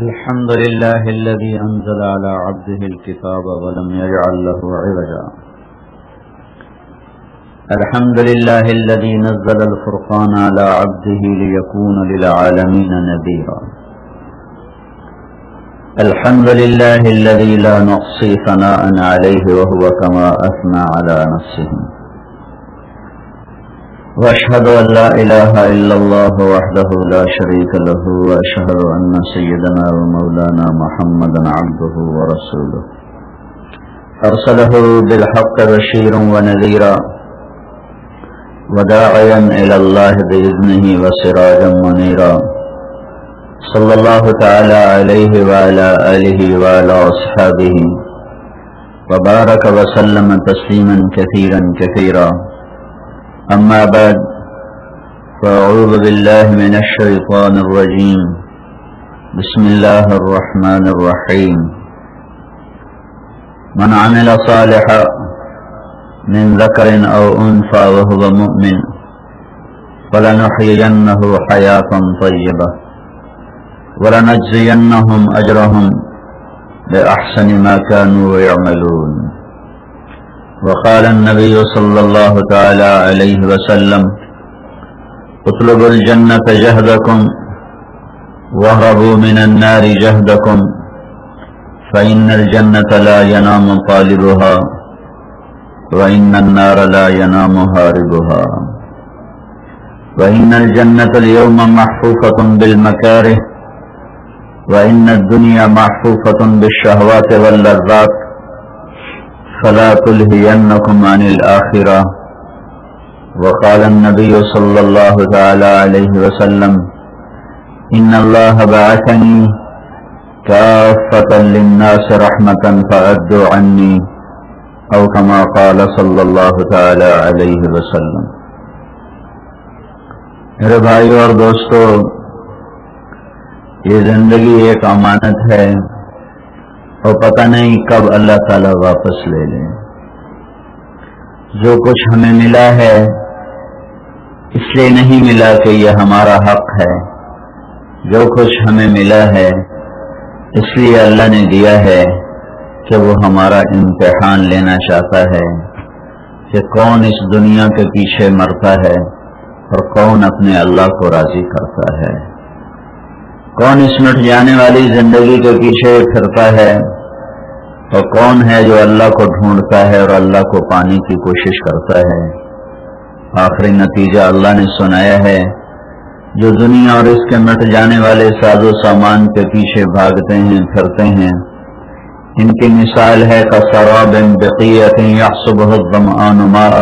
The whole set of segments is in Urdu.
الحمد لله الذي أنزل على عبده الكتاب ولم يجعل له عوجا. الحمد لله الذي نزل الفرقان على عبده ليكون للعالمين نذيرا. الحمد لله الذي لا نحصي ثناء عليه وهو كما أثنى على نفسه. وأشهد أن لا إله إلا الله وحده لا شريك له وأشهد أن سيدنا ومولانا محمدا عبده ورسوله أرسله بالحق بشيرا ونذيرا وداعيا إلى الله بإذنه وسراجا منيرا. صلى الله تعالى عليه وعلى آله وعلى أصحابه وبارك وسلم تسليما كثيرا كثيرا. أما بعد فأعوذ بالله من الشيطان الرجيم. بسم الله الرحمن الرحيم. من عمل صالحا من ذكر أو أنثى وهو مؤمن فلنحيينه حياة طيبة ولنجزينهم أجرهم بأحسن ما كانوا يعملون. وقال النبي صلى الله تعالى عليه وسلم اطلبوا الجنة جهدكم واهربوا من النار جهدكم فإن الجنة لا ينام طالبها وإن النار لا ينام هاربها. وإن الجنة اليوم محفوفة بالمكاره وإن الدنيا محفوفة بالشهوات واللذات فلا تلهينكم عن الآخرة. وقال النبي صلى الله تعالى عليه وسلم إن الله بعثني كافة للناس رحمة فأدوا عني أو كما قال صلی اللہ تعالی علیہ وسلم. میرے بھائیو اور دوستو، یہ زندگی ایک امانت ہے اور پتہ نہیں کب اللہ تعالیٰ واپس لے لیں. جو کچھ ہمیں ملا ہے اس لیے نہیں ملا کہ یہ ہمارا حق ہے. جو کچھ ہمیں ملا ہے اس لیے اللہ نے دیا ہے کہ وہ ہمارا امتحان لینا چاہتا ہے کہ کون اس دنیا کے پیچھے مرتا ہے اور کون اپنے اللہ کو راضی کرتا ہے. کون اس مٹ جانے والی زندگی کے پیچھے پھرتا ہے اور کون ہے جو اللہ کو ڈھونڈتا ہے اور اللہ کو پانے کی کوشش کرتا ہے. آخری نتیجہ اللہ نے سنایا ہے. جو دنیا اور اس کے مٹ جانے والے ساز و سامان کے پیچھے بھاگتے ہیں پھرتے ہیں، ان کی مثال ہے کسراب بقیۃ یحسبہ الظمآن ماء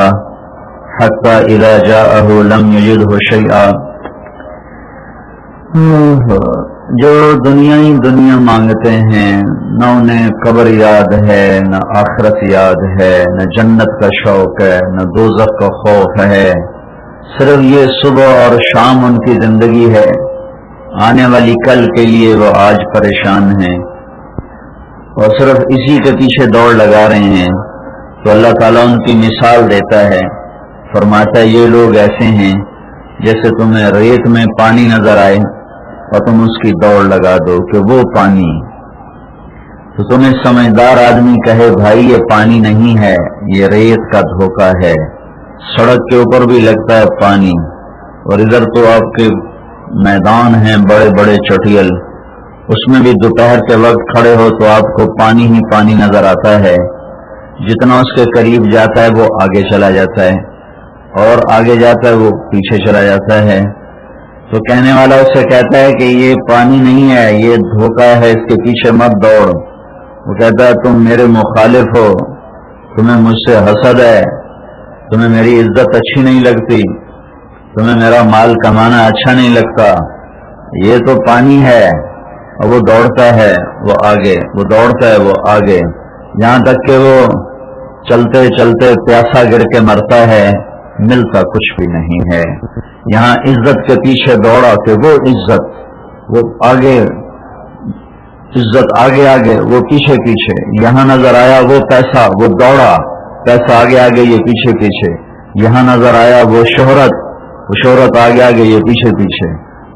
حتی اذا جاءہ لم یجدہ شیئا. جو دنیا ہی دنیا مانگتے ہیں، نہ انہیں قبر یاد ہے، نہ آخرت یاد ہے، نہ جنت کا شوق ہے، نہ دوزخ کا خوف ہے. صرف یہ صبح اور شام ان کی زندگی ہے. آنے والی کل کے لیے وہ آج پریشان ہیں اور صرف اسی کے پیچھے دوڑ لگا رہے ہیں. تو اللہ تعالیٰ ان کی مثال دیتا ہے، فرماتا ہے یہ لوگ ایسے ہیں جیسے تمہیں ریت میں پانی نظر آئے اور تم اس کی دوڑ لگا دو کہ وہ پانی. تو تمہیں سمجھدار آدمی کہے بھائی یہ پانی نہیں ہے، یہ ریت کا دھوکہ ہے. سڑک کے اوپر بھی لگتا ہے پانی اور ادھر تو آپ کے میدان ہیں بڑے بڑے چٹیل، اس میں بھی دوپہر کے وقت کھڑے ہو تو آپ کو پانی ہی پانی نظر آتا ہے. جتنا اس کے قریب جاتا ہے وہ آگے چلا جاتا ہے اور آگے جاتا ہے وہ پیچھے چلا جاتا ہے. تو کہنے والا اس سے کہتا ہے کہ یہ پانی نہیں ہے، یہ دھوکہ ہے، اس کے پیچھے مت دوڑ. وہ کہتا ہے تم میرے مخالف ہو، تمہیں مجھ سے حسد ہے، تمہیں میری عزت اچھی نہیں لگتی، تمہیں میرا مال کمانا اچھا نہیں لگتا. یہ تو پانی ہے. اور وہ دوڑتا ہے وہ آگے، وہ دوڑتا ہے وہ آگے، یہاں تک کہ وہ چلتے چلتے پیاسا گر کے مرتا ہے، ملتا کچھ بھی نہیں ہے. یہاں عزت کے پیچھے دوڑا کہ وہ عزت، وہ آگے عزت آگے آگے وہ پیچھے پیچھے. یہاں نظر آیا وہ پیسہ، وہ دوڑا، پیسہ آگے آگے یہ پیچھے پیچھے. یہاں نظر آیا وہ شہرت، وہ شہرت آگے آگے یہ پیچھے پیچھے.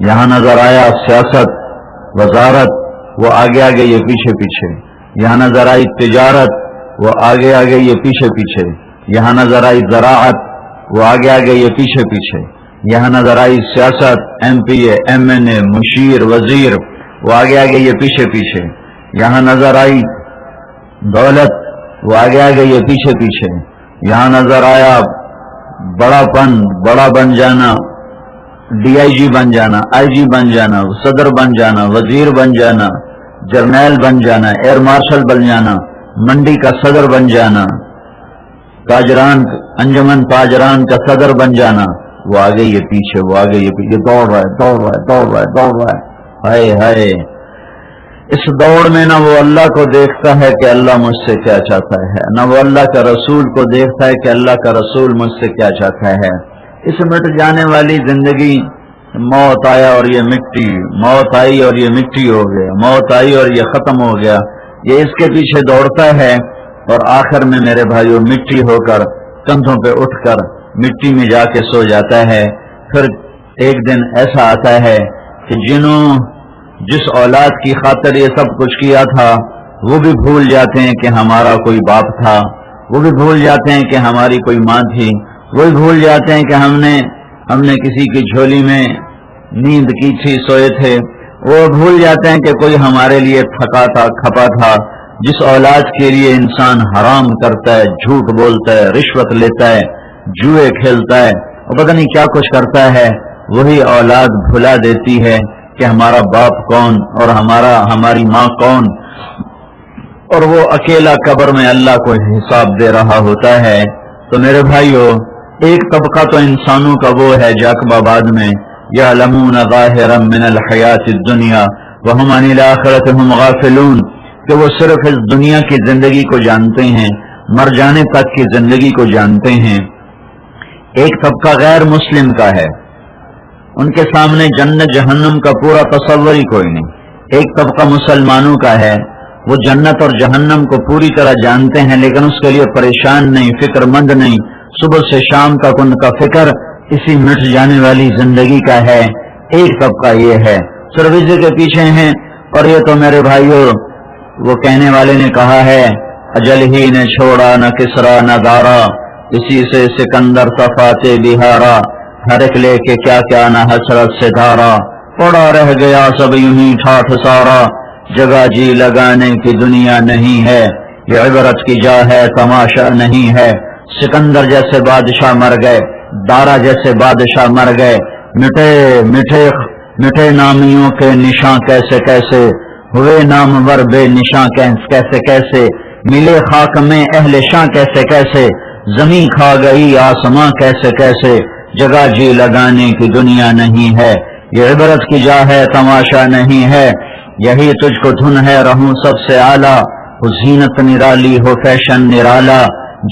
یہاں نظر آیا سیاست، وزارت، وہ آگے آگے یہ پیچھے پیچھے. یہاں نظر آئی تجارت، وہ آگے آگے یہ پیچھے پیچھے. یہاں نظر آئی زراعت، وہ آگے آگے یہ پیچھے پیچھے. یہاں نظر آئی سیاست، ایم پی اے، ایم این اے، مشیر، وزیر، وہ آگے آگے یہ پیچھے پیچھے. یہاں نظر آئی دولت، وہ آگے آگے یہ پیچھے پیچھے. یہاں نظر آیا بڑا پن، بڑا بن جانا، ڈی آئی جی بن جانا، آئی جی بن جانا، صدر بن جانا، وزیر بن جانا، جرنیل بن جانا، ایئر مارشل بن جانا، منڈی کا صدر بن جانا، تاجران انجمن تاجران کا صدر بن جانا. وہ آگے یہ پیچھے، وہ آگے یہ پیچھے، دوڑ رہا ہے دوڑ رہا ہے دوڑ رہا ہے دوڑ رہا ہے. ہائے ہائے، اس دوڑ میں نہ وہ اللہ کو دیکھتا ہے کہ اللہ مجھ سے کیا چاہتا ہے، نہ وہ اللہ کا رسول کو دیکھتا ہے کہ اللہ کا رسول مجھ سے کیا چاہتا ہے. اس مٹ جانے والی زندگی، موت آیا اور یہ مٹی، موت آئی اور یہ مٹی ہو گیا، موت آئی اور یہ ختم ہو گیا. یہ اس کے پیچھے دوڑتا ہے اور آخر میں میرے بھائیو مٹی ہو کر کندھوں پہ اٹھ کر مٹی میں جا کے سو جاتا ہے. پھر ایک دن ایسا آتا ہے کہ جس اولاد کی خاطر یہ سب کچھ کیا تھا وہ بھی بھول جاتے ہیں کہ ہمارا کوئی باپ تھا، وہ بھی بھول جاتے ہیں کہ ہماری کوئی ماں تھی، وہ بھی بھول جاتے ہیں کہ ہم نے کسی کی جھولی میں نیند کی تھی، سوئے تھے. وہ بھول جاتے ہیں کہ کوئی ہمارے لیے تھکا تھا، کھپا تھا. جس اولاد کے لیے انسان حرام کرتا ہے، جھوٹ بولتا ہے، رشوت لیتا ہے، جوئے کھیلتا ہے اور پتہ نہیں کیا کچھ کرتا ہے، وہی اولاد بھلا دیتی ہے کہ ہمارا باپ کون اور ہماری ماں کون. اور وہ اکیلا قبر میں اللہ کو حساب دے رہا ہوتا ہے. تو میرے بھائیو، ایک طبقہ تو انسانوں کا وہ ہے جاکب آباد میں، یعلمون ظاہرا من الحیات الدنیا وہم عن الآخرۃ ہم غافلون، کہ وہ صرف اس دنیا کی زندگی کو جانتے ہیں، مر جانے تک کی زندگی کو جانتے ہیں. ایک طبقہ غیر مسلم کا ہے، ان کے سامنے جنت جہنم کا پورا تصور ہی کوئی نہیں. ایک طبقہ مسلمانوں کا ہے، وہ جنت اور جہنم کو پوری طرح جانتے ہیں لیکن اس کے لیے پریشان نہیں، فکر مند نہیں. صبح سے شام تک ان کا فکر اسی مٹ جانے والی زندگی کا ہے. ایک طبقہ یہ ہے، صرف اسی کے پیچھے ہیں. اور یہ تو میرے بھائیوں، وہ کہنے والے نے کہا ہے، اجل ہی نے چھوڑا نہ کسرا نہ دارا، اسی سے سکندر صفاتے بہارا، ہر ایک لے کے کیا کیا نہ حسرت سے دھارا، پڑا رہ گیا سب یوں ہی ٹھاٹھ سارا، جگہ جی لگانے کی دنیا نہیں ہے، یہ عبرت کی جا ہے تماشا نہیں ہے. سکندر جیسے بادشاہ مر گئے، دارا جیسے بادشاہ مر گئے، مٹھے نامیوں کے نشاں کیسے کیسے ہوئے، نامور بے نشاں کیسے کیسے ملے خاک میں اہل شاں کیسے کیسے، زمین کھا گئی آسماں کیسے کیسے، جگہ جی لگانے کی دنیا نہیں ہے، یہ عبرت کی جا ہے تماشا نہیں ہے. یہی تجھ کو دھن ہے رہوں سب سے اعلیٰ، ہو زینت نرالی ہو فیشن نرالا،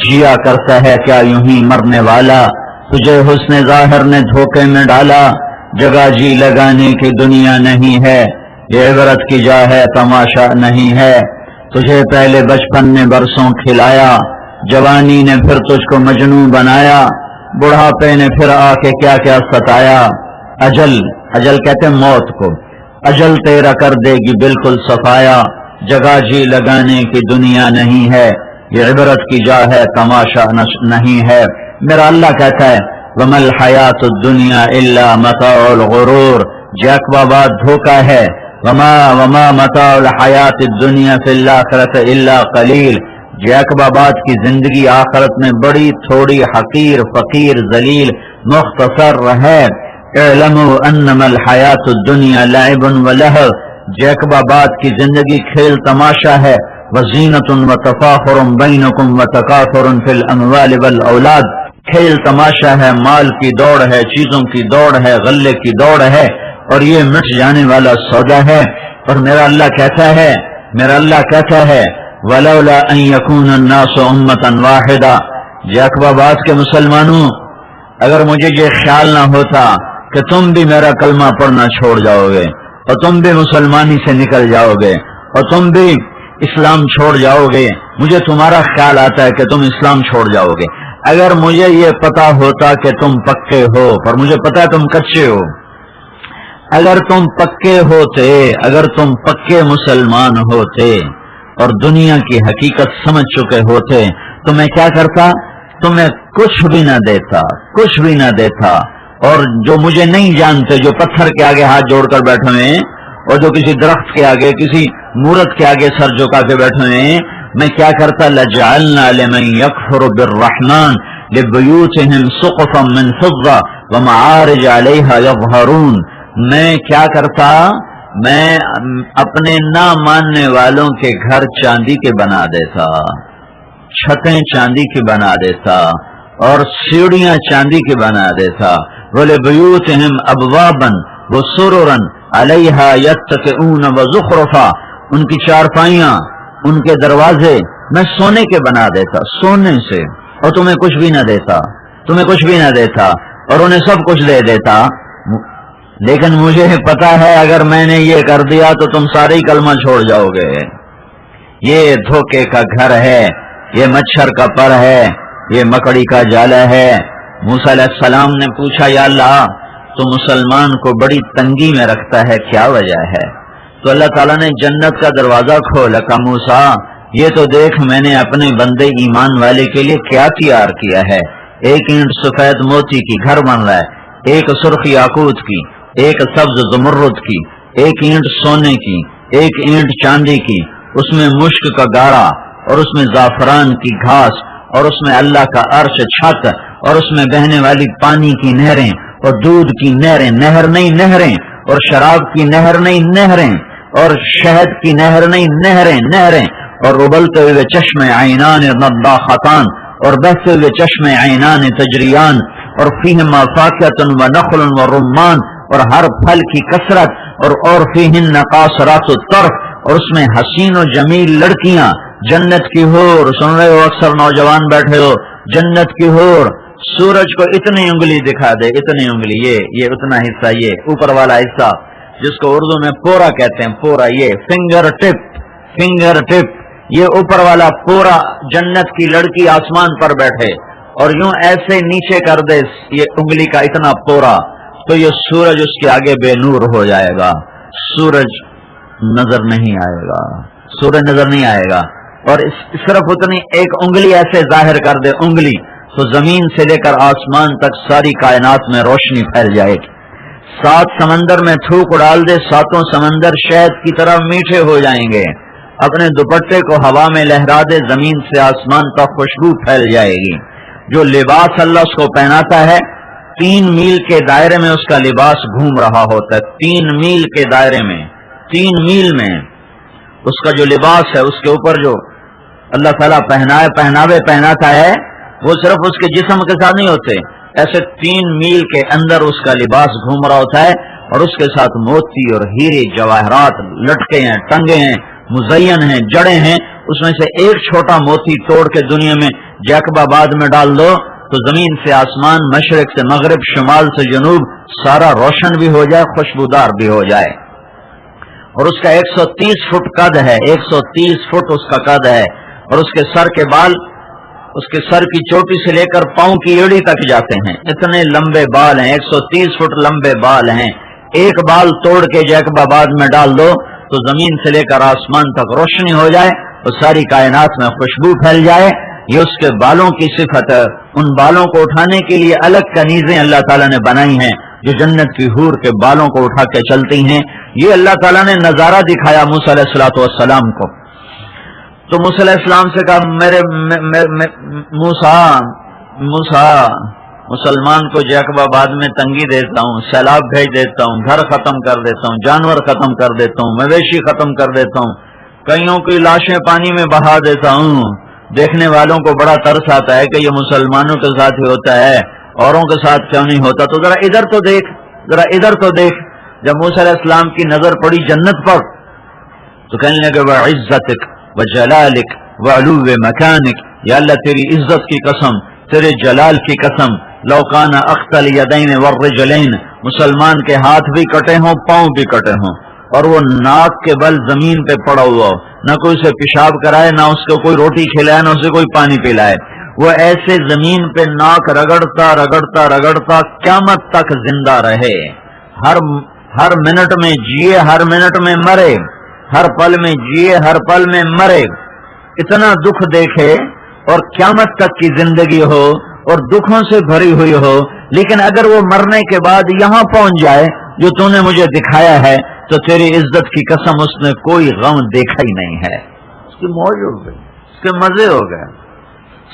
جیا کرتا ہے کیا یوں ہی مرنے والا، تجھے حسن ظاہر نے دھوکے میں ڈالا، جگہ جی لگانے کی دنیا نہیں ہے، یہ عبرت کی جا ہے تماشا نہیں ہے. تجھے پہلے بچپن نے برسوں کھلایا، جوانی نے پھر تجھ کو مجنون بنایا، بڑھاپے نے پھر آ کے کیا کیا ستایا. اجل کہتے ہیں موت کو، اجل تیرا کر دے گی بالکل صفایا، جگہ جی لگانے کی دنیا نہیں ہے، یہ عبرت کی جا ہے تماشا نہیں ہے. میرا اللہ کہتا ہے وَمَا الْحَيَاةُ الدُّنْيَا إِلَّا مَتَاعُ الْغُرُورِ، جاکب آباد دھوکہ ہے. وَمَا مَتَاعُ الْحَيَاةِ الدُّنْيَا فِي الْآخِرَةِ إِلَّا قَلِيلٌ، جاکب آباد کی زندگی آخرت میں بڑی تھوڑی، حقیر، فقیر، ذلیل، مختصر ہے. اعلموا انما الحیات الدنیا لعب ولہو، جاکب آباد کی زندگی کھیل تماشا ہے. وزینۃ وتفاخر بینکم وتکاثر فی الاموال والاولاد، کھیل تماشا ہے، مال کی دوڑ ہے، چیزوں کی دوڑ ہے، غلے کی دوڑ ہے، اور یہ مٹ جانے والا سودا ہے. اور میرا اللہ کہتا ہے ولولا ان یکون الناس امۃ واحدہ، جاکب آباد کے مسلمانوں، اگر مجھے یہ خیال نہ ہوتا کہ تم بھی میرا کلمہ پڑھنا چھوڑ جاؤ گے اور تم بھی مسلمانی سے نکل جاؤ گے اور تم بھی اسلام چھوڑ جاؤ گے، مجھے تمہارا خیال آتا ہے کہ تم اسلام چھوڑ جاؤ گے. اگر مجھے یہ پتا ہوتا کہ تم پکے ہو، پر مجھے پتا ہے تم کچے ہو، اگر تم پکے ہوتے، اگر تم پکے مسلمان ہوتے اور دنیا کی حقیقت سمجھ چکے ہوتے تو میں کیا کرتا؟ تمہیں کچھ بھی نہ دیتا، کچھ بھی نہ دیتا۔ اور جو مجھے نہیں جانتے، جو پتھر کے آگے ہاتھ جوڑ کر بیٹھے ہوئے ہیں اور جو کسی درخت کے آگے، کسی مورت کے آگے سر جھکا کے بیٹھے ہوئے ہیں، میں کیا کرتا؟ لَجَعَلْنَا لِمَن يَكْفُرُ بِالرَّحْمَنِ لِبُيُوتِهِمْ سُقُفًا مِّن فِضَّةٍ وَمَعَارِجَ عَلَيْهَا يَظْهَرُونَ۔ میں کیا کرتا؟ میں اپنے نہ ماننے والوں کے گھر چاندی کے بنا دیتا، چھتیں چاندی کی بنا دیتا اور سیڑھیاں چاندی کی بنا دیتا۔ وَلِبُيُوتِهِمْ أَبْوَابًا وَسُرُرًا عَلَيْهَا يَتَّكِئُونَ وَزُخْرُفًا، ان کی چارپائیاں، ان کے دروازے میں سونے کے بنا دیتا، سونے سے، اور تمہیں کچھ بھی نہ دیتا، تمہیں کچھ بھی نہ دیتا اور انہیں سب کچھ دے دیتا۔ لیکن مجھے پتا ہے اگر میں نے یہ کر دیا تو تم سارے ہی کلمہ چھوڑ جاؤ گے۔ یہ دھوکے کا گھر ہے، یہ مچھر کا پر ہے، یہ مکڑی کا جالا ہے۔ موسیٰ علیہ السلام نے پوچھا یا اللہ تو مسلمان کو بڑی تنگی میں رکھتا ہے، کیا وجہ ہے؟ تو اللہ تعالیٰ نے جنت کا دروازہ کھولا، کہا موسیٰ یہ تو دیکھ میں نے اپنے بندے ایمان والے کے لیے کیا تیار کیا ہے۔ ایک اینٹ سفید موتی کی گھر بن رہا ہے، ایک سرخ یاقوت کی، ایک سبز زمرد کی، ایک اینٹ سونے کی، ایک اینٹ چاندی کی، اس میں مشک کا گارا اور اس میں زعفران کی گھاس اور اس میں اللہ کا عرش چھت اور اس میں بہنے والی پانی کی نہریں اور دودھ کی نہریں، نہر نہیں نہریں، اور شراب کی نہر نہیں نہریں، اور شہد کی نہر نہیں نہریں نہریں، اور ابلتے ہوئے چشمے عینان نضاختان، اور بہتے ہوئے چشمے عینان تجریان، اور فیہما فاکہۃ ونخل ورمان، اور ہر پھل کی کثرت، اور فیہن قاصرات الطرف، اور اس میں حسین و جمیل لڑکیاں، جنت کی حور۔ سن رہے ہو اکثر نوجوان بیٹھے ہو، جنت کی حور سورج کو اتنی انگلی دکھا دے، اتنی انگلی، یہ اتنا حصہ، یہ اوپر والا حصہ جس کو اردو میں پورا کہتے ہیں، پورا، یہ فنگر ٹپ، فنگر ٹپ، یہ اوپر والا پورا جنت کی لڑکی آسمان پر بیٹھے اور یوں ایسے نیچے کر دے یہ انگلی کا اتنا پورا، تو یہ سورج اس کے آگے بے نور ہو جائے گا، سورج نظر نہیں آئے گا، سورج نظر نہیں آئے گا۔ اور صرف اتنی ایک انگلی ایسے ظاہر کر دے، انگلی، تو زمین سے لے کر آسمان تک ساری کائنات میں روشنی پھیل جائے گی۔ 7 سمندر میں تھوک ڈال دے، 7 سمندر شہد کی طرح میٹھے ہو جائیں گے۔ اپنے دوپٹے کو ہوا میں لہرا دے، زمین سے آسمان تک خوشبو پھیل جائے گی۔ جو لباس اللہ اس کو پہناتا ہے، 3 میل کے دائرے میں اس کا لباس گھوم رہا ہوتا ہے، 3 میل کے دائرے میں، 3 میل میں اس کا جو لباس ہے، اس کے اوپر جو اللہ تعالیٰ پہناوے پہناتا ہے، وہ صرف اس کے جسم کے ساتھ نہیں ہوتے، ایسے 3 میل کے اندر اس کا لباس گھوم رہا ہوتا ہے، اور اس کے ساتھ موتی اور ہیرے جواہرات لٹکے ہیں، ٹنگے ہیں، مزین ہیں، جڑے ہیں۔ اس میں سے ایک چھوٹا موتی توڑ کے دنیا میں جیکب آباد میں ڈال دو تو زمین سے آسمان، مشرق سے مغرب، شمال سے جنوب سارا روشن بھی ہو جائے، خوشبودار بھی ہو جائے۔ اور اس کا 130 فٹ قد ہے، 130 فٹ اس کا قد ہے، اور اس کے سر کے بال، اس کے سر کی چوٹی سے لے کر پاؤں کی ایڑی تک جاتے ہیں، اتنے لمبے بال ہیں، 130 فٹ لمبے بال ہیں۔ ایک بال توڑ کے جیکب آباد میں ڈال دو تو زمین سے لے کر آسمان تک روشنی ہو جائے اور ساری کائنات میں خوشبو پھیل جائے۔ یہ اس کے بالوں کی صفت ہے۔ ان بالوں کو اٹھانے کے لیے الگ کنیزیں اللہ تعالیٰ نے بنائی ہیں جو جنت کی حور کے بالوں کو اٹھا کے چلتی ہیں۔ یہ اللہ تعالیٰ نے نظارہ دکھایا موسیٰ علیہ السلام کو۔ تو موسیٰ علیہ السلام سے کہا موسیٰ مسلمان کو جیکب آباد میں تنگی دیتا ہوں، سیلاب بھیج دیتا ہوں، گھر ختم کر دیتا ہوں، جانور ختم کر دیتا ہوں، مویشی ختم کر دیتا ہوں، کئیوں کی لاشیں پانی میں بہا دیتا ہوں۔ دیکھنے والوں کو بڑا ترس آتا ہے کہ یہ مسلمانوں کے ساتھ ہی ہوتا ہے، اوروں کے ساتھ کیوں نہیں ہوتا؟ تو ذرا ادھر تو دیکھ، ذرا ادھر تو دیکھ۔ جب موسیٰ علیہ السلام کی نظر پڑی جنت پر تو کہنے لگے وَعِزَّتِكَ وَجَلَالِكَ وَعُلُوِّ مَكَانِكَ، یا اللہ تیری عزت کی قسم، تیرے جلال کی قسم، لو کان اخت الیدین والرجلین، مسلمان کے ہاتھ بھی کٹے ہوں، پاؤں بھی کٹے ہوں، اور وہ ناک کے بل زمین پہ پڑا ہوا ہو، نہ کوئی اسے پیشاب کرائے، نہ اس کو کوئی روٹی کھلائے، نہ اسے کوئی پانی پلائے، وہ ایسے زمین پہ ناک رگڑتا رگڑتا رگڑتا قیامت تک زندہ رہے، ہر منٹ میں جیے ہر منٹ میں مرے، ہر پل میں جیے ہر پل میں مرے، اتنا دکھ دیکھے اور قیامت تک کی زندگی ہو اور دکھوں سے بھری ہوئی ہو، لیکن اگر وہ مرنے کے بعد یہاں پہنچ جائے جو تو نے مجھے دکھایا ہے تو تیری عزت کی قسم اس نے کوئی غم دیکھا ہی نہیں ہے، اس کی موج ہو گئی، اس کے مزے ہو گئے۔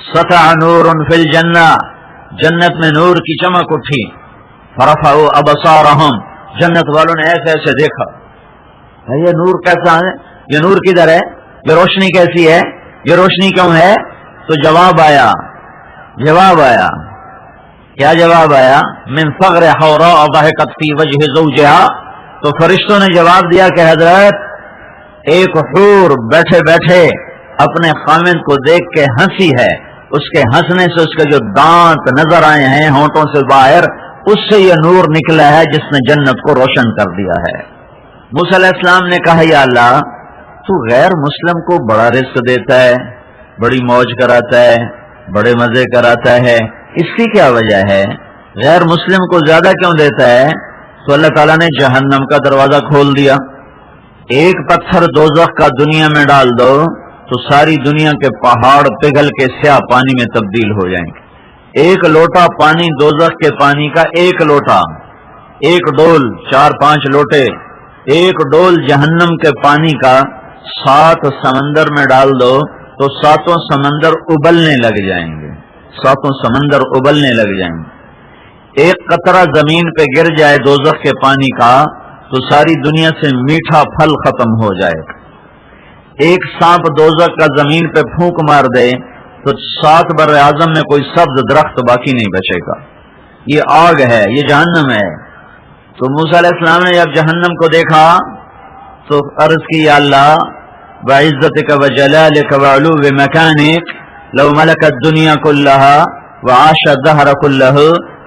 سطع نور فی الجنہ، جنت میں نور کی چمک اٹھی، فرفعوا ابصارہم، جنت والوں نے ایسے ایسے دیکھا، یہ نور کیسا ہے، یہ نور کدھر ہے، یہ روشنی کیسی ہے، یہ روشنی کیوں ہے؟ تو جواب آیا کیا جواب آیا؟ من فغر حوراء ضحکت فی وجہ زوجہا، تو فرشتوں نے جواب دیا کہ حضرت ایک حور بیٹھے بیٹھے اپنے خامند کو دیکھ کے ہنسی ہے، اس کے ہنسنے سے اس کے جو دانت نظر آئے ہیں ہونٹوں سے باہر، اس سے یہ نور نکلا ہے جس نے جنت کو روشن کر دیا ہے۔ موسیٰ علیہ السلام نے کہا یا اللہ تو غیر مسلم کو بڑا رزق دیتا ہے، بڑی موج کراتا ہے، بڑے مزے کراتا ہے، اس کی کیا وجہ ہے؟ غیر مسلم کو زیادہ کیوں دیتا ہے؟ تو اللہ تعالیٰ نے جہنم کا دروازہ کھول دیا، ایک پتھر دوزخ کا دنیا میں ڈال دو تو ساری دنیا کے پہاڑ پگھل کے سیاہ پانی میں تبدیل ہو جائیں گے۔ ایک لوٹا پانی دوزخ کے پانی کا، ایک لوٹا، ایک ڈول، 4-5 لوٹے، ایک ڈول جہنم کے پانی کا 7 سمندر میں ڈال دو تو 7 سمندر ابلنے لگ جائیں گے، 7 سمندر ابلنے لگ جائیں گے۔ ایک قطرہ زمین پہ گر جائے دوزخ کے پانی کا تو ساری دنیا سے میٹھا پھل ختم ہو جائے گا۔ ایک سانپ دوزخ کا زمین پہ پھونک مار دے تو 7 بر اعظم میں کوئی سبز درخت باقی نہیں بچے گا۔ یہ آگ ہے، یہ جہنم ہے۔ تو موسیٰ علیہ السلام نے جب جہنم کو دیکھا تو عرض کی یا اللہ بعزتک وجلالک وعلو مکانک لو ملک الدنیا کلہا وعاش الدہر کلہ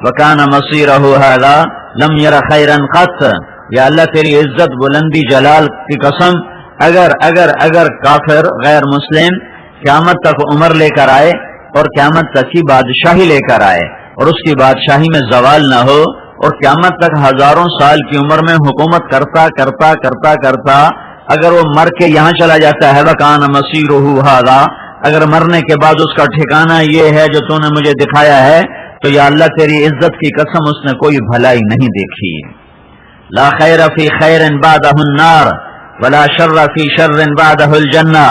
وکان مصیرہ ھذا لم یر خیرا قط، یا اللہ تیری عزت بلندی جلال کی قسم، اگر کافر غیر مسلم قیامت تک عمر لے کر آئے اور قیامت تک کی بادشاہی لے کر آئے اور اس کی بادشاہی میں زوال نہ ہو اور قیامت تک ہزاروں سال کی عمر میں حکومت کرتا کرتا کرتا کرتا اگر وہ مر کے یہاں چلا جاتا ہے وَكَانَ مَصِيرُهُ هَذَا، اگر مرنے کے بعد اس کا ٹھکانہ یہ ہے جو تو نے مجھے دکھایا ہے، تو یا اللہ تیری عزت کی قسم اس نے کوئی بھلائی نہیں دیکھی۔ لا خیر فی خیر بعدہ النار ولا شر فی شر بعدہ الجنہ۔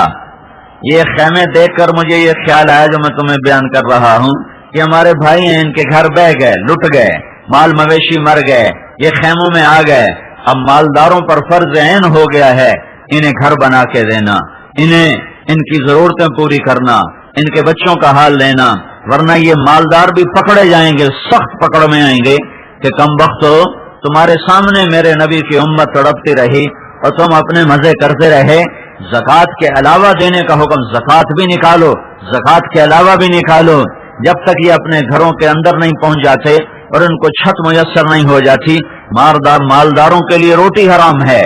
یہ خیمے دیکھ کر مجھے یہ خیال آیا جو میں تمہیں بیان کر رہا ہوں کہ ہمارے بھائی ہیں، ان کے گھر بہ گئے، لٹ گئے، مال مویشی مر گئے، یہ خیموں میں آ گئے، اب مالداروں پر فرض عین ہو گیا ہے انہیں گھر بنا کے دینا، انہیں ان کی ضرورتیں پوری کرنا، ان کے بچوں کا حال لینا، ورنہ یہ مالدار بھی پکڑے جائیں گے، سخت پکڑ میں آئیں گے کہ کم وقت ہو، تمہارے سامنے میرے نبی کی امت تڑپتی رہی اور تم اپنے مزے کرتے رہے، زکوٰۃ کے علاوہ دینے کا حکم، زکوٰۃ بھی نکالو، زکوٰۃ کے علاوہ بھی نکالو، جب تک یہ اپنے گھروں کے اندر نہیں پہنچ جاتے اور ان کو چھت میسر نہیں ہو جاتی، مالداروں کے لیے روٹی حرام ہے۔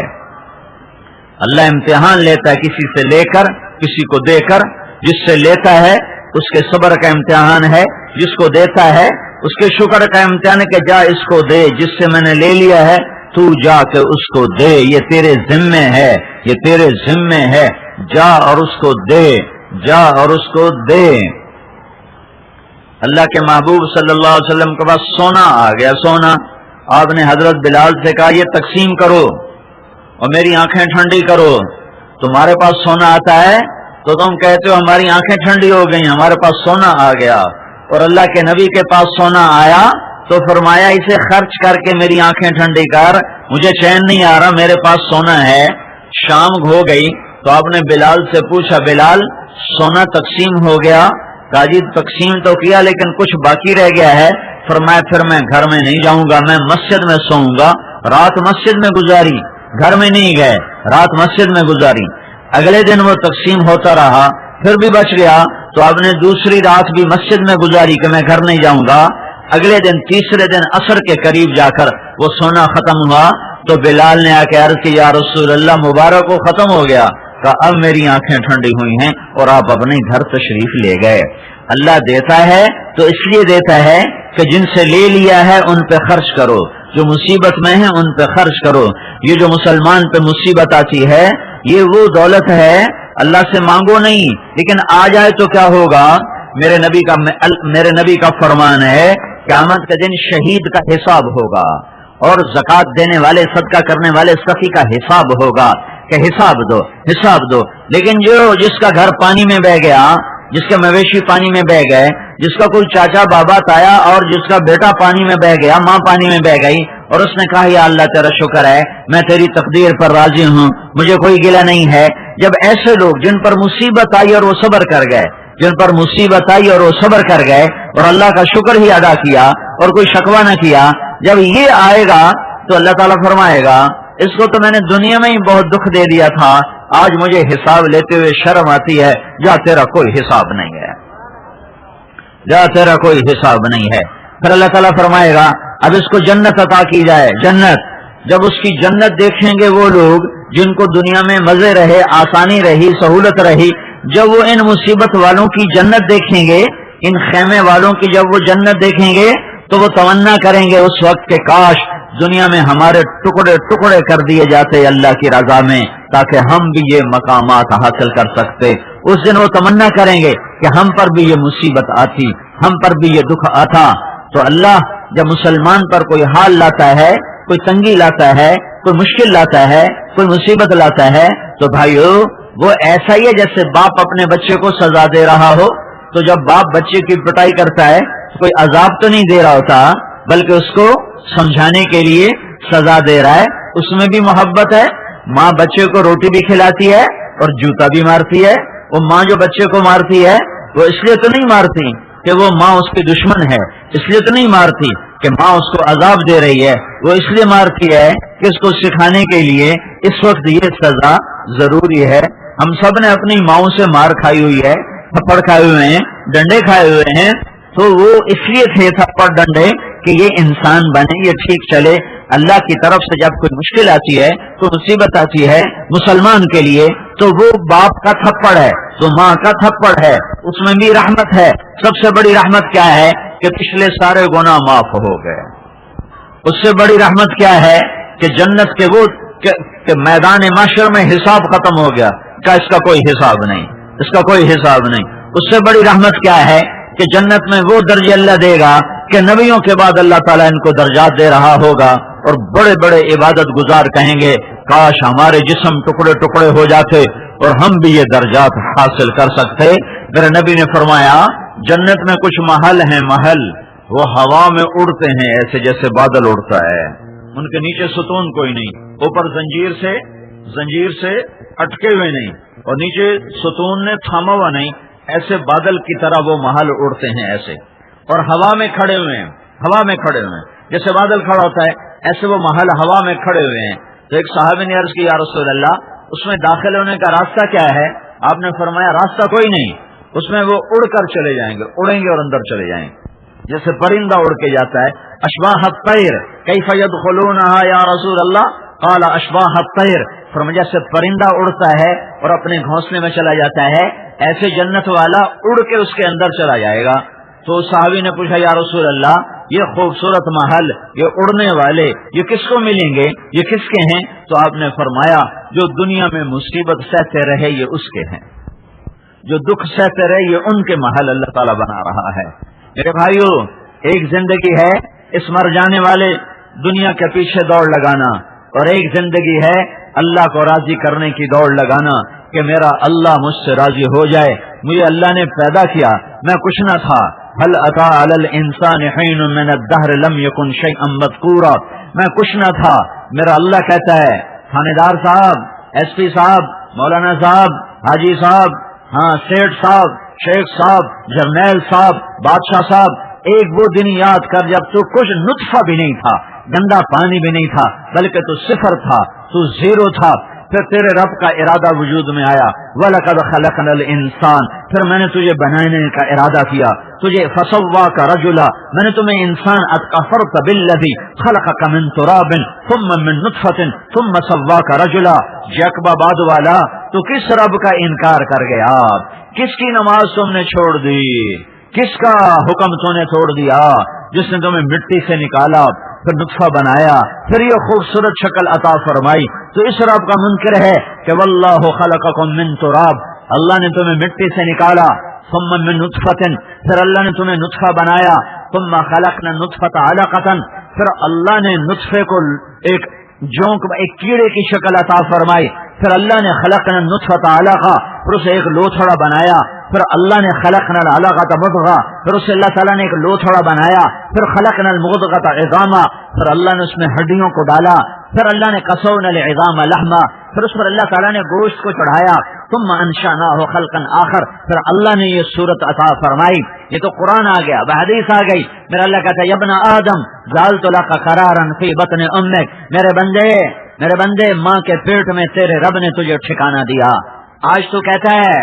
اللہ امتحان لیتا ہے کسی سے لے کر، کسی کو دے کر، جس سے لیتا ہے اس کے صبر کا امتحان ہے، جس کو دیتا ہے اس کے شکر کا امتحان ہے کہ جا اس کو دے، جس سے میں نے لے لیا ہے تو جا کے اس کو دے، یہ تیرے ذمے ہے، یہ تیرے ذمے ہے، جا اور اس کو دے، جا اور اس کو دے۔ اللہ کے محبوب صلی اللہ علیہ وسلم کے پاس سونا آ گیا، سونا، آپ نے حضرت بلال سے کہا یہ تقسیم کرو اور میری آنکھیں ٹھنڈی کرو۔ تمہارے پاس سونا آتا ہے تو تم کہتے ہو ہماری آنکھیں ٹھنڈی ہو گئیں، ہمارے پاس سونا آ گیا، اور اللہ کے نبی کے پاس سونا آیا تو فرمایا اسے خرچ کر کے میری آنکھیں ٹھنڈی کر، مجھے چین نہیں آ رہا، میرے پاس سونا ہے۔ شام ہو گئی تو آپ نے بلال سے پوچھا بلال سونا تقسیم ہو گیا؟ کہا جی تقسیم تو کیا لیکن کچھ باقی رہ گیا ہے۔ فرمایا پھر میں گھر میں نہیں جاؤں گا، میں مسجد میں سوؤں گا۔ رات مسجد میں گزاری، گھر میں نہیں گئے، رات مسجد میں گزاری۔ اگلے دن وہ تقسیم ہوتا رہا، پھر بھی بچ گیا تو آپ نے دوسری رات بھی مسجد میں گزاری کہ میں گھر نہیں جاؤں گا۔ اگلے دن تیسرے دن عصر کے قریب جا کر وہ سونا ختم ہوا تو بلال نے آ کے عرض کی یا رسول اللہ مبارک کو ختم ہو گیا۔ کہا اب میری آنکھیں ٹھنڈی ہوئی ہیں اور آپ اپنے گھر تشریف لے گئے۔ اللہ دیتا ہے تو اس لیے دیتا ہے کہ جن سے لے لیا ہے ان پہ خرچ کرو، جو مصیبت میں ہیں ان پہ خرچ کرو. یہ جو مسلمان پہ مصیبت آتی ہے یہ وہ دولت ہے، اللہ سے مانگو نہیں، لیکن آ جائے تو کیا ہوگا؟ میرے نبی کا فرمان ہے قیامت کے دن شہید کا حساب ہوگا اور زکات دینے والے صدقہ کرنے والے سخی کا حساب ہوگا کہ حساب دو. لیکن جس کا گھر پانی میں بہ گیا، جس کے مویشی پانی میں بہ گئے، جس کا کوئی چاچا بابا تایا اور جس کا بیٹا پانی میں بہ گیا، ماں پانی میں بہ گئی اور اس نے کہا یا اللہ تیرا شکر ہے، میں تیری تقدیر پر راضی ہوں، مجھے کوئی گلہ نہیں ہے. جب ایسے لوگ جن پر مصیبت آئی اور وہ صبر کر گئے، جن پر مصیبت آئی اور وہ صبر کر گئے اور اللہ کا شکر ہی ادا کیا اور کوئی شکوہ نہ کیا، جب یہ آئے گا تو اللہ تعالیٰ فرمائے گا اس کو تو میں نے دنیا میں ہی بہت دکھ دے دیا تھا، آج مجھے حساب لیتے ہوئے شرم آتی ہے، جا تیرا کوئی حساب نہیں ہے، جا تیرا کوئی حساب نہیں ہے. پھر اللہ تعالیٰ فرمائے گا اب اس کو جنت عطا کی جائے. جنت، جب اس کی جنت دیکھیں گے وہ لوگ جن کو دنیا میں مزے رہے، آسانی رہی، سہولت رہی، جب وہ ان مصیبت والوں کی جنت دیکھیں گے، ان خیمے والوں کی جب وہ جنت دیکھیں گے تو وہ تمنا کریں گے اس وقت کہ کاش دنیا میں ہمارے ٹکڑے ٹکڑے کر دیے جاتے اللہ کی رضا میں تاکہ ہم بھی یہ مقامات حاصل کر سکتے. اس دن وہ تمنا کریں گے کہ ہم پر بھی یہ مصیبت آتی، ہم پر بھی یہ دکھ آتا. تو اللہ جب مسلمان پر کوئی حال لاتا ہے، کوئی تنگی لاتا ہے، کوئی مشکل لاتا ہے، کوئی مصیبت لاتا ہے، تو بھائیو وہ ایسا ہی ہے جیسے باپ اپنے بچے کو سزا دے رہا ہو. تو جب باپ بچے کی پٹائی کرتا ہے تو کوئی عذاب تو نہیں دے رہا ہوتا بلکہ اس کو سمجھانے کے لیے سزا دے رہا ہے. اس میں بھی محبت ہے. ماں بچے کو روٹی بھی کھلاتی ہے اور جوتا بھی مارتی ہے. وہ ماں جو بچے کو مارتی ہے وہ اس لیے تو نہیں مارتی کہ وہ ماں اس کی دشمن ہے، اس لیے تو نہیں مارتی کہ ماں اس کو عذاب دے رہی ہے، وہ اس لیے مارتی ہے کہ اس کو سکھانے کے لیے اس وقت یہ سزا ضروری ہے. ہم سب نے اپنی ماؤں سے مار کھائی ہوئی ہے، تھپڑ کھائے ہوئے ہیں، ڈنڈے کھائے ہوئے ہیں، تو وہ اس لیے تھے تھپڑ ڈنڈے کہ یہ انسان بنے، یہ ٹھیک چلے. اللہ کی طرف سے جب کوئی مشکل آتی ہے، کوئی مصیبت آتی ہے مسلمان کے لیے تو وہ باپ کا تھپڑ ہے، تو ماں کا تھپڑ ہے، اس میں بھی رحمت ہے. سب سے بڑی رحمت کیا ہے کہ پچھلے سارے گناہ معاف ہو گئے. اس سے بڑی رحمت کیا ہے کہ جنت کے وہ کہ میدان معاشر میں حساب ختم ہو گیا، کہ اس کا کوئی حساب نہیں، اس کا کوئی حساب نہیں. اس سے بڑی رحمت کیا ہے کہ جنت میں وہ درجے اللہ دے گا کہ نبیوں کے بعد اللہ تعالیٰ ان کو درجات دے رہا ہوگا اور بڑے بڑے عبادت گزار کہیں گے کاش ہمارے جسم ٹکڑے ٹکڑے ہو جاتے اور ہم بھی یہ درجات حاصل کر سکتے. میرے نبی نے فرمایا جنت میں کچھ محل ہیں، محل وہ ہوا میں اڑتے ہیں ایسے جیسے بادل اڑتا ہے، ان کے نیچے ستون کوئی نہیں، اوپر زنجیر سے اٹکے ہوئے نہیں اور نیچے ستون نے تھاما ہوا نہیں، ایسے بادل کی طرح وہ محل اڑتے ہیں ایسے، اور ہوا میں کھڑے ہوئے ہیں جیسے بادل کھڑا ہوتا ہے ایسے وہ محل ہوا میں کھڑے ہوئے ہیں. تو ایک صحابی نے عرض کی یا رسول اللہ اس میں داخل ہونے کا راستہ کیا ہے؟ آپ نے فرمایا راستہ کوئی نہیں، اس میں وہ اڑ کر چلے جائیں گے، اڑیں گے اور اندر چلے جائیں گے جیسے پرندہ اڑ کے جاتا ہے. اشباہ الطیر کیف يدخلونها یا رسول اللہ؟ قال اشباہ الطیر، فرمایا جیسے پرندہ اڑتا ہے اور اپنے گھونسلے میں چلا جاتا ہے ایسے جنت والا اڑ کے اس کے اندر چلا جائے گا. تو صحابی نے پوچھا یا رسول اللہ یہ خوبصورت محل، یہ اڑنے والے، یہ کس کو ملیں گے، یہ کس کے ہیں؟ تو آپ نے فرمایا جو دنیا میں مصیبت سہتے رہے یہ اس کے ہیں، جو دکھ سہتے رہے یہ ان کے محل اللہ تعالیٰ بنا رہا ہے. میرے بھائیو ایک زندگی ہے اس مر جانے والے دنیا کے پیچھے دوڑ لگانا اور ایک زندگی ہے اللہ کو راضی کرنے کی دوڑ لگانا کہ میرا اللہ مجھ سے راضی ہو جائے. مجھے اللہ نے پیدا کیا، میں کچھ نہ تھا. هل اتى على الانسان حين من الدهر لم يكن شيئا مذكورا، میں کچھ نہ تھا. میرا اللہ کہتا ہے تھانے دار صاحب، ایس پی صاحب، مولانا صاحب، حاجی صاحب، ہاں سیٹ صاحب، شیخ صاحب، جرنیل صاحب، بادشاہ صاحب، ایک وہ دن یاد کر جب تو کچھ نطفہ بھی نہیں تھا، گندا پانی بھی نہیں تھا، بلکہ تو صفر تھا، تو زیرو تھا. پھر تیرے رب کا ارادہ وجود میں آیا، وَلَقَدْ خَلَقْنَا الْإِنسَانَ، پھر میں نے تجھے بنانے کا ارادہ کیا، تجھے فَسَوَّاكَ رَجُلًا، میں نے تمہیں انسان اَكَفَرْتَ بِالَّذِي خَلَقَكَ مِن تُرَابٍ ثُمَّ مِن نُطْفَةٍ ثُمَّ سَوَّاكَ رَجُلًا. جیکبا باد والا تو کس رب کا انکار کر گیا؟ کس کی نماز تم نے چھوڑ دی؟ کس کا حکم تو نے چھوڑ دیا؟ جس نے تمہیں مٹی سے نکالا، پھر نطفہ بنایا، پھر یہ خوبصورت شکل عطا فرمائی. تو اس رب کا منکر ہے کہ واللہ خلقکم من تراب، اللہ نے تمہیں مٹی سے نکالا، ثم من نطفۃ، پھر اللہ نے تمہیں نطفہ بنایا، ثم خلقنا النطفۃ علقۃ، پھر اللہ نے نطفے کو ایک جونک ایک کیڑے کی شکل عطا فرمائی، پھر اللہ نے خلقنا النطفۃ علقہ، پھر اسے ایک لوتھڑا بنایا، پھر اللہ نے خلقنا العلقۃ مضغہ، پھر اسے اللہ تعالیٰ نے ایک لوتھڑا بنایا، پھر خلقنا المضغۃ عظاما، پھر اللہ نے اس میں ہڈیوں کو ڈالا، پھر اللہ نے قصونا العظام لحما، پھر اس پر اللہ تعالیٰ نے گوشت کو چڑھایا، ثم انشأناه خلقا آخر، پھر اللہ نے یہ صورت عطا فرمائی. یہ تو قرآن آ گیا، حدیث آ گئی. میرا اللہ کہتا ہے یا ابن آدم جعلت لك قرارا فی بطن امک، میرے بندے ماں کے پیٹ میں تیرے رب نے تجھے ٹھکانہ دیا. آج تو کہتا ہے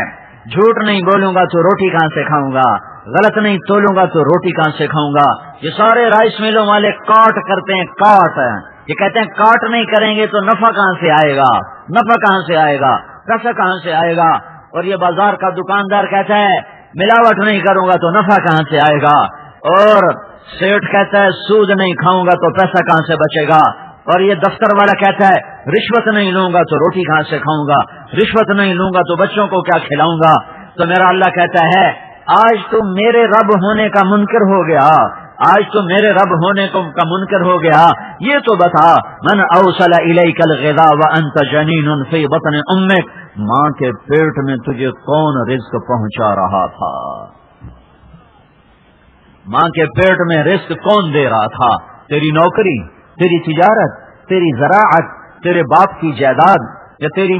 جھوٹ نہیں بولوں گا تو روٹی کہاں سے کھاؤں گا، غلط نہیں تولوں گا تو روٹی کہاں سے کھاؤں گا. یہ سارے رائس ملوں والے کاٹ کرتے ہیں، کاٹ. یہ کہتے ہیں کاٹ نہیں کریں گے تو نفع کہاں سے آئے گا، نفع کہاں سے آئے گا، پیسہ کہاں سے آئے گا. اور یہ بازار کا دکاندار کہتا ہے ملاوٹ نہیں کروں گا تو نفع کہاں سے آئے گا. اور سیٹ کہتا ہے سود نہیں کھاؤں گا تو پیسہ کہاں سے بچے گا. اور یہ دفتر والا کہتا ہے رشوت نہیں لوں گا تو روٹی کہاں سے کھاؤں گا، رشوت نہیں لوں گا تو بچوں کو کیا کھلاؤں گا. تو میرا اللہ کہتا ہے آج تو میرے رب ہونے کا منکر ہو گیا، آج تو میرے رب ہونے کا منکر ہو گیا. یہ تو بتا من اوصل الیک الغذاء وانت جنین فی بطن امک، ماں کے پیٹ میں تجھے کون رزق پہنچا رہا تھا، ماں کے پیٹ میں رزق کون دے رہا تھا؟ تیری نوکری، تیری تجارت، تیری زراعت، تیرے باپ کی جائیداد، یا تیری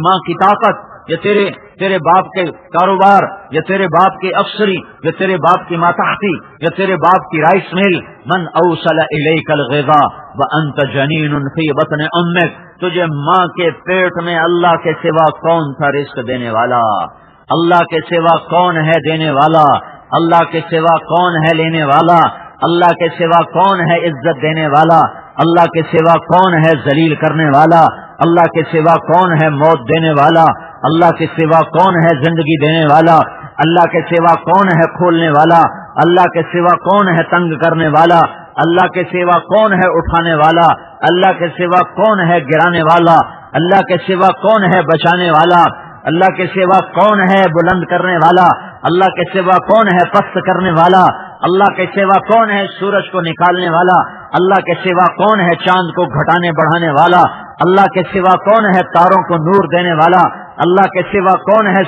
ماں کی طاقت، یا تیرے باپ کے کاروبار، یا تیرے باپ کی افسری، یا تیرے باپ کی ماتحتی، یا تیرے باپ کی رائس مل. من اوصل الیک الغذاء وانت جنین فی بطن امک، تجھے ماں کے پیٹ میں اللہ کے سوا کون تھا رزق دینے والا، اللہ کے سوا کون ہے دینے والا، اللہ کے سوا کون ہے لینے والا، اللہ کے سوا کون ہے عزت دینے والا، اللہ کے سوا کون ہے ذلیل کرنے والا، اللہ کے سوا کون ہے موت دینے والا، اللہ کے سوا کون ہے زندگی دینے والا، اللہ کے سوا کون ہے کھولنے والا، اللہ کے سوا کون ہے تنگ کرنے والا، اللہ کے سوا کون ہے اٹھانے والا، اللہ کے سوا کون ہے گرانے والا، اللہ کے سوا کون ہے بچانے والا، اللہ کے سوا کون ہے بلند کرنے والا، اللہ کے سوا کون ہے پست کرنے والا، اللہ کے سوا کون ہے سورج کو نکالنے والا، اللہ کے سوا کون ہے چاند کو گھٹانے بڑھانے والا، اللہ کے سوا کون ہے تاروں کو نور دینے والا، اللہ کے سوا کون ہے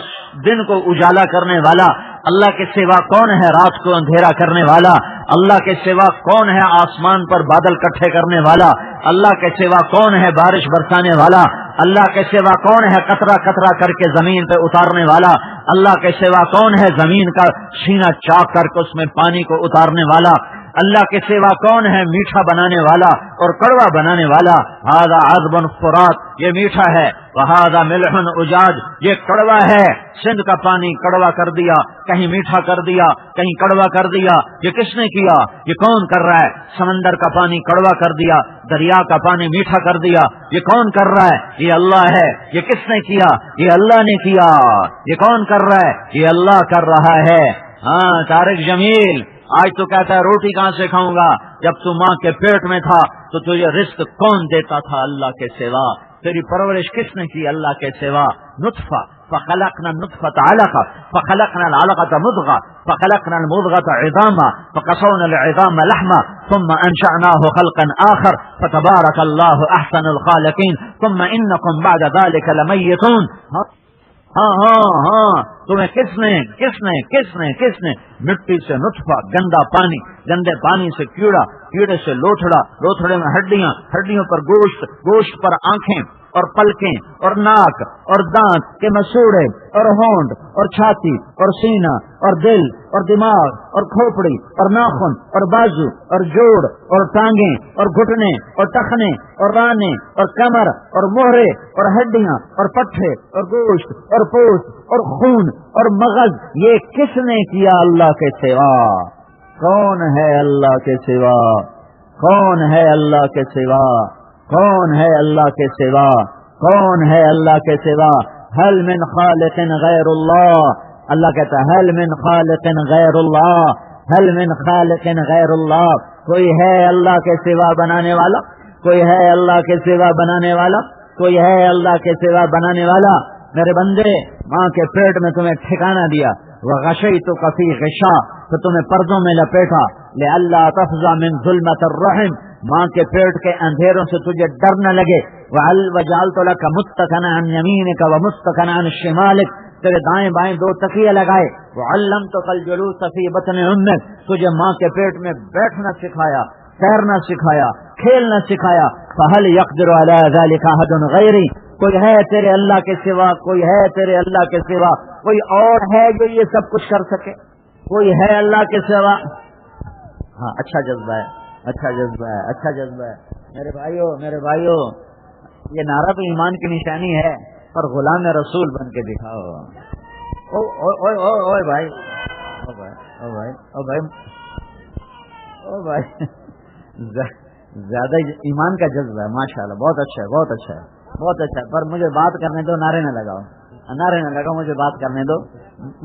دن کو اجالا کرنے والا، اللہ کے سوا کون ہے رات کو اندھیرا کرنے والا، اللہ کے سوا کون ہے آسمان پر بادل کٹھے کرنے والا، اللہ کے سوا کون ہے بارش برسانے والا، اللہ کے سوا کون ہے قطرہ قطرہ کر کے زمین پہ اتارنے والا، اللہ کے سوا کون ہے زمین کا سینہ چاک کر کے اس میں پانی کو اتارنے والا، اللہ کے سوا کون ہے میٹھا بنانے والا اور کڑوا بنانے والا. ھذا عذب فرات، یہ میٹھا ہے، وھذا ملح اجاج، یہ کڑوا ہے. سندھ کا پانی کڑوا کر دیا، کہیں میٹھا کر دیا، کہیں کڑوا کر دیا. یہ کس نے کیا؟ یہ کون کر رہا ہے؟ سمندر کا پانی کڑوا کر دیا، دریا کا پانی میٹھا کر دیا. یہ کون کر رہا ہے؟ یہ اللہ ہے. یہ کس نے کیا؟ یہ اللہ نے کیا. یہ کون کر رہا ہے؟ یہ اللہ کر رہا ہے. ہاں طارق جمیل آج تو کہتا ہے روٹی کہاں سے کھاؤں گا. جب تو ماں کے پیٹ میں تھا تو تجھے رزق کون دیتا تھا اللہ کے سوا؟ تیری پرورش کس نے کی اللہ کے سوا؟ نطفہ، فخلقنا النطفة علقة، فخلقنا العلقة مضغة، فخلقنا المضغة عظاما، فقصونا العظام لحما، ثم انشأناه خلقا آخر، فتبارك الله احسن الخالقين، ثم انكم بعد ذلك لمیتون. ہاں تمہیں کس نے مٹی سے نطفہ، گندا پانی، گندے پانی سے کیڑا، کیڑے سے لوتھڑا، لوتھڑے میں ہڈیاں، ہڈیوں پر گوشت، گوشت پر آنکھیں اور پلکیں اور ناک اور دانت کے مسوڑے اور ہونٹ اور چھاتی اور سینہ اور دل اور دماغ اور کھوپڑی اور ناخن اور بازو اور جوڑ اور ٹانگیں اور گھٹنے اور ٹخنے اور رانے اور کمر اور موہرے اور ہڈیاں اور پٹھے اور گوشت اور پوست اور خون اور مغز. یہ کس نے کیا اللہ کے سوا؟ کون ہے اللہ کے سوا؟ کون ہے اللہ کے سوا؟ کون ہے اللہ کے سوا؟ کون ہے اللہ کے سوا؟ هل من خالق غیر اللہ. اللہ کہتا ہے هل من خالق غیر اللہ. هل من خالق غیر اللہ، کوئی ہے اللہ کے سوا بنانے والا؟ کوئی ہے اللہ کے سوا بنانے والا؟ کوئی ہے اللہ کے سوا بنانے والا؟ میرے بندے، ماں کے پیٹ میں تمہیں ٹھکانہ دیا، وغشیتک فی غشاء، تو تمہیں پردوں میں لپیٹا، لئلا تفزع من ظلمۃ الرحم، ماں کے پیٹ کے اندھیروں سے تجھے ڈر نہ لگے، وجعلت لک متکئا عن یمینک ومتکئا عن شمالک، تیرے دائیں بائیں دو تکیے لگائے، وعلمتک الجلوس فی بطن امک، تجھے ماں کے پیٹ میں بیٹھنا سکھایا، تیرنا سکھایا، کھیلنا سکھایا، فہل یقدر علی ذلک احد غیری، کوئی ہے تیرے اللہ کے سوا؟ کوئی ہے تیرے اللہ کے سوا؟ کوئی اور ہے جو یہ سب کچھ کر سکے؟ کوئی ہے اللہ کے سوا؟ ہاں، اچھا جذبہ ہے، اچھا جذبہ ہے، اچھا جذبہ ہے میرے بھائیو، یہ نعرہ تو ایمان کی نشانی ہے، پر غلام رسول بن کے دکھاؤ۔ اوئے بھائی، او بھائی، زیادہ ایمان کا جذبہ ہے، ماشاءاللہ، بہت اچھا ہے، بہت اچھا ہے، بہت اچھا ہے، پر مجھے بات کرنے دو، نعرے نہ لگاؤ، مجھے بات کرنے دو،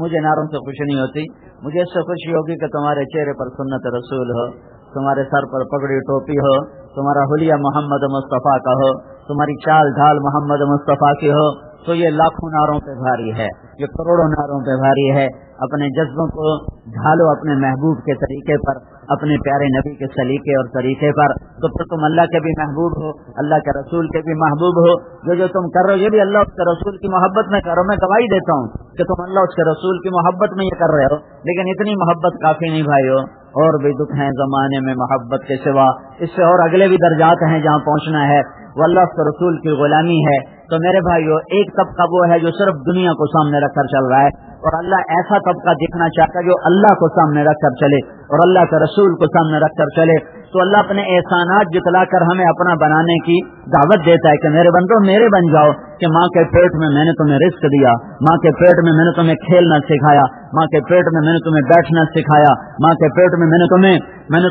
مجھے نعروں سے خوشی نہیں ہوتی، مجھے اس سے خوشی ہوگی کہ تمہارے چہرے پر سنت رسول ہو، تمہارے سر پر پگڑی ٹوپی ہو، تمہارا حلیہ محمد مصطفیٰ کا ہو، تمہاری چال ڈھال محمد مصطفیٰ کی ہو، تو یہ لاکھوں نعروں پہ بھاری ہے، یہ کروڑوں نعروں پہ بھاری ہے۔ اپنے جذبوں کو ڈھالو اپنے محبوب کے طریقے پر، اپنے پیارے نبی کے سلیقے اور طریقے پر، تو پھر تم اللہ کے بھی محبوب ہو، اللہ کے رسول کے بھی محبوب ہو۔ جو تم کر رہے ہو یہ بھی اللہ اس کے رسول کی محبت میں کرو۔ میں گواہی دیتا ہوں کہ تم اللہ اس کے رسول کی محبت میں یہ کر رہے ہو، لیکن اتنی محبت کافی نہیں بھائیو، اور بھی دکھ ہیں زمانے میں محبت کے سوا، اس سے اور اگلے بھی درجات ہیں جہاں پہنچنا ہے، وہ اللہ کے رسول کی غلامی ہے۔ تو میرے بھائیو، ایک طبقہ وہ ہے جو صرف دنیا کو سامنے رکھ کر چل رہا ہے، اور اللہ ایسا طبقہ دیکھنا چاہتا ہے جو اللہ کو سامنے رکھ کر چلے اور اللہ کے رسول کو سامنے رکھ کر چلے۔ تو اللہ اپنے احسانات جتلا کر ہمیں اپنا بنانے کی دعوت دیتا ہے کہ میرے بندو میرے بن جاؤ، کہ ماں کے پیٹ میں میں نے تمہیں رزق دیا، ماں کے پیٹ میں میں نے تمہیں کھیلنا سکھایا، ماں کے پیٹ میں میں نے تمہیں بیٹھنا سکھایا، ماں کے پیٹ میں میں نے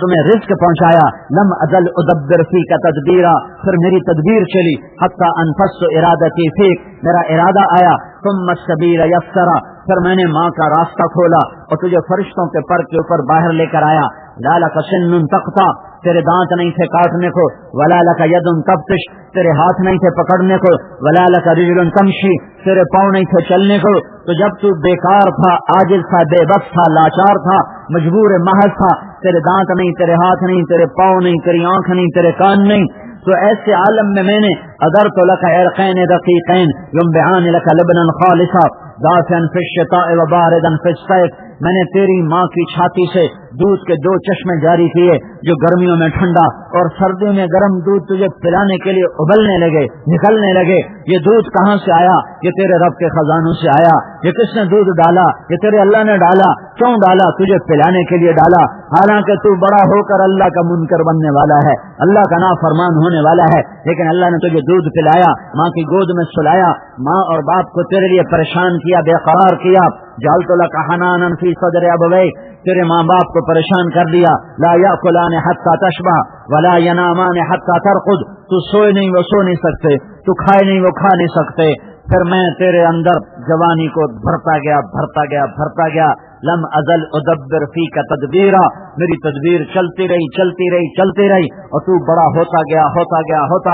تمہیں رزق پہنچایا۔ لم ازل ادبر فیک تدبیرا، پھر میری تدبیر چلی، حتی انفست ارادتی فیک، میرا ارادہ آیا، ثم السبیل یسرا، پھر میں نے ماں کا راستہ کھولا اور تجھے فرشتوں کے پر کے اوپر باہر لے کر آیا۔ لا لک سن تقطع، تیرے دانت نہیں تھے کاٹنے کو، ولا لک ید تبطش، تیرے ہاتھ نہیں تھے پکڑنے کو، ولا لک رجل تمشی، تیرے پاؤں نہیں تھے چلنے کو۔ تو جب تو بیکار تھا، عاجز تھا، بے بس تھا، لاچار تھا، مجبور محض تھا، تیرے دانت نہیں، تیرے ہاتھ نہیں، تیرے پاؤں نہیں، تیری آنکھ نہیں، تیرے کان نہیں، تو ایسے عالم میں نے اذرت لک عرقین رقیقین ینبعان لک لبنا خالصا دافعا فی الشتاء وباردا فی الصیف، میں نے تیری ماں کی چھاتی سے دودھ کے 2 چشمے جاری کیے جو گرمیوں میں ٹھنڈا اور سردیوں میں گرم دودھ تجھے پلانے کے لیے ابلنے لگے، نکلنے لگے۔ یہ دودھ کہاں سے آیا؟ یہ تیرے رب کے خزانوں سے آیا۔ یہ کس نے دودھ ڈالا؟ یہ تیرے اللہ نے ڈالا۔ کیوں ڈالا؟ تجھے پلانے کے لیے ڈالا، حالانکہ تو بڑا ہو کر اللہ کا منکر بننے والا ہے، اللہ کا نافرمان ہونے والا ہے، لیکن اللہ نے تجھے دودھ پلایا، ماں کی گود میں سلایا، ماں اور باپ کو تیرے لیے پریشان کیا، بے قرار کیا۔ جعلت لک حنانا فی صدر ابویک، تیرے ماں باپ کو پریشان کر دیا۔ لا یاکلان حتی تشبع ولا ینامان حتی ترقد، تو سوئے نہیں وہ سو نہیں سکتے، تو کھائے نہیں وہ کھا نہیں سکتے۔ پھر میں تیرے اندر جوانی کو بھرتا گیا۔ لم ازل ادبر فیک تدبیرا، میری تدبیر چلتی رہی اور تو بڑا ہوتا